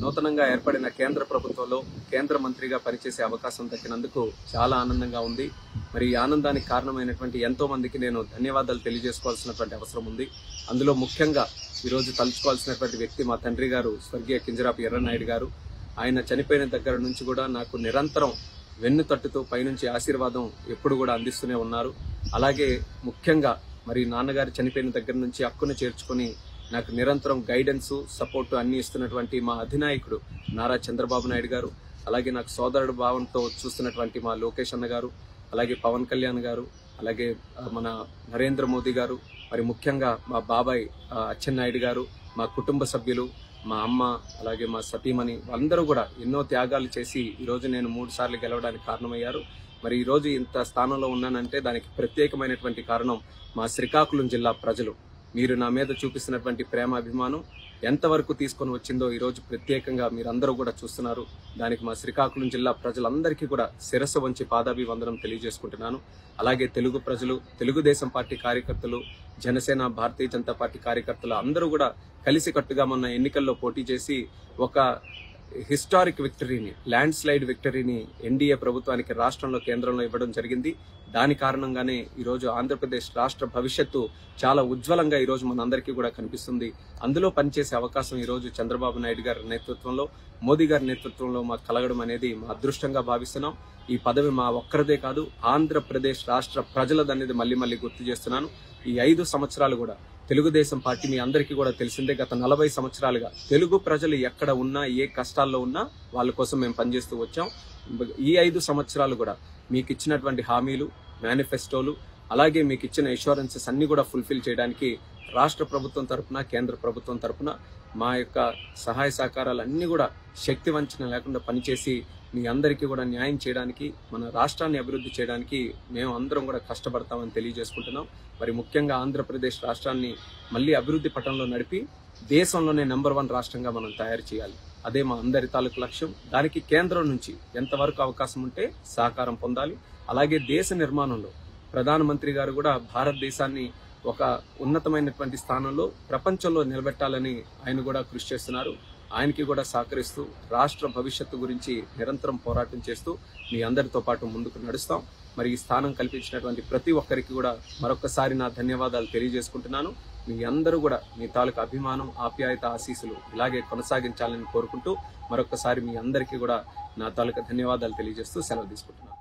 నూతనంగా ఏర్పడిన కేంద్ర ప్రభుత్వంలో కేంద్ర మంత్రిగా పనిచేసే అవకాశం దక్కినందుకు చాలా ఆనందంగా ఉంది. మరి ఈ ఆనందానికి కారణమైనటువంటి ఎంతో మందికి నేను ధన్యవాదాలు తెలియజేసుకోవాల్సినటువంటి అవసరం ఉంది. అందులో ముఖ్యంగా ఈరోజు తలుచుకోవాల్సినటువంటి వ్యక్తి మా తండ్రి గారు స్వర్గీయ కింజరాపు ఎర్రన్నాయుడు గారు. ఆయన చనిపోయిన దగ్గర నుంచి కూడా నాకు నిరంతరం వెన్ను తట్టుతూ పైనుంచి ఆశీర్వాదం ఎప్పుడు కూడా అందిస్తూనే ఉన్నారు. అలాగే ముఖ్యంగా మరి నాన్నగారు చనిపోయిన దగ్గర నుంచి హక్కును చేర్చుకొని నాకు నిరంతరం గైడెన్స్ సపోర్ట్ అన్ని ఇస్తున్నటువంటి మా అధినాయకుడు నారా చంద్రబాబు నాయుడు గారు, అలాగే నాకు సోదరుడు భావంతో చూస్తున్నటువంటి మా లోకేష్ అన్న గారు, అలాగే పవన్ కళ్యాణ్ గారు, అలాగే మన నరేంద్ర మోదీ గారు, మరి ముఖ్యంగా మా బాబాయ్ అచ్చెన్నాయుడు గారు, మా కుటుంబ సభ్యులు, మా అమ్మ, అలాగే మా సతీమణి అందరూ కూడా ఎన్నో త్యాగాలు చేసి ఈరోజు నేను 3 సార్లు గెలవడానికి కారణమయ్యారు. మరి ఈరోజు ఇంత స్థానంలో ఉన్నానంటే దానికి ప్రత్యేకమైనటువంటి కారణం మా శ్రీకాకుళం జిల్లా ప్రజలు. మీరు నా మీద చూపిస్తున్నటువంటి ప్రేమ అభిమానం ఎంతవరకు తీసుకొని వచ్చిందో ఈరోజు ప్రత్యేకంగా మీరందరూ కూడా చూస్తున్నారు. దానికి మా శ్రీకాకుళం జిల్లా ప్రజలందరికీ కూడా శిరస్సు వంచి పాదాభివందనం తెలియజేసుకుంటున్నాను. అలాగే తెలుగు ప్రజలు, తెలుగుదేశం పార్టీ కార్యకర్తలు, జనసేన, భారతీయ జనతా పార్టీ కార్యకర్తలు అందరూ కూడా కలిసికట్టుగా మొన్న ఎన్నికల్లో పోటీ చేసి ఒక హిస్టారిక్ విక్టరీని, ల్యాండ్ స్లైడ్ విక్టరీని ఎన్డీఏ ప్రభుత్వానికి రాష్ట్రంలో, కేంద్రంలో ఇవ్వడం జరిగింది. దాని కారణంగానే ఈరోజు ఆంధ్రప్రదేశ్ రాష్ట్ర భవిష్యత్తు చాలా ఉజ్వలంగా ఈరోజు మనందరికీ కూడా కనిపిస్తుంది. అందులో పనిచేసే అవకాశం ఈరోజు చంద్రబాబు నాయుడు గారి నేతృత్వంలో, మోదీ గారి నేతృత్వంలో మాకు కలగడం అనేది మా అదృష్టంగా భావిస్తున్నాం. ఈ పదవి మా ఒక్కరిదే కాదు, ఆంధ్రప్రదేశ్ రాష్ట్ర ప్రజలదనేది మళ్ళీ గుర్తు చేస్తున్నాను. ఈ 5 సంవత్సరాలు కూడా తెలుగుదేశం పార్టీ మీ అందరికీ కూడా తెలిసిందే, గత 40 సంవత్సరాలుగా తెలుగు ప్రజలు ఎక్కడ ఉన్నా, ఏ కష్టాల్లో ఉన్నా వాళ్ళ కోసం మేము పనిచేస్తూ వచ్చాం. ఈ 5 సంవత్సరాలు కూడా మీకు ఇచ్చినటువంటి హామీలు, మేనిఫెస్టోలు, అలాగే మీకు ఇచ్చిన ఇన్సూరెన్సెస్ అన్ని కూడా ఫుల్ఫిల్ చేయడానికి రాష్ట్ర ప్రభుత్వం తరపున, కేంద్ర ప్రభుత్వం తరపున మా యొక్క సహాయ సహకారాలు అన్ని కూడా శక్తి వంచన లేకుండా పనిచేసి మీ అందరికీ కూడా న్యాయం చేయడానికి, మన రాష్ట్రాన్ని అభివృద్ధి చేయడానికి మేము అందరం కూడా కష్టపడతామని తెలియజేసుకుంటున్నాం. మరి ముఖ్యంగా ఆంధ్రప్రదేశ్ రాష్ట్రాన్ని మళ్ళీ అభివృద్ధి పటంలో నడిపి దేశంలోనే నెంబర్ 1 రాష్ట్రంగా మనం తయారు చేయాలి. అదే మా అందరి తాలూకు లక్ష్యం. దానికి కేంద్రం నుంచి ఎంతవరకు అవకాశం ఉంటే సహకారం పొందాలి. అలాగే దేశ నిర్మాణంలో ప్రధానమంత్రి గారు కూడా భారతదేశాన్ని ఒక ఉన్నతమైనటువంటి స్థానంలో ప్రపంచంలో నిలబెట్టాలని ఆయన కూడా కృషి చేస్తున్నారు. ఆయనకి కూడా సహకరిస్తూ రాష్ట్ర భవిష్యత్తు గురించి నిరంతరం పోరాటం చేస్తూ మీ అందరితో పాటు ముందుకు నడుస్తాం. మరి ఈ స్థానం కల్పించినటువంటి ప్రతి ఒక్కరికి కూడా మరొకసారి నా ధన్యవాదాలు తెలియజేసుకుంటున్నాను. మీ అందరూ కూడా మీ తాలూకు అభిమానం, ఆప్యాయత, ఆశీస్సులు ఇలాగే కొనసాగించాలని కోరుకుంటూ మరొకసారి మీ అందరికీ కూడా నా తాలూకు ధన్యవాదాలు తెలియజేస్తూ సెలవు తీసుకుంటున్నాను.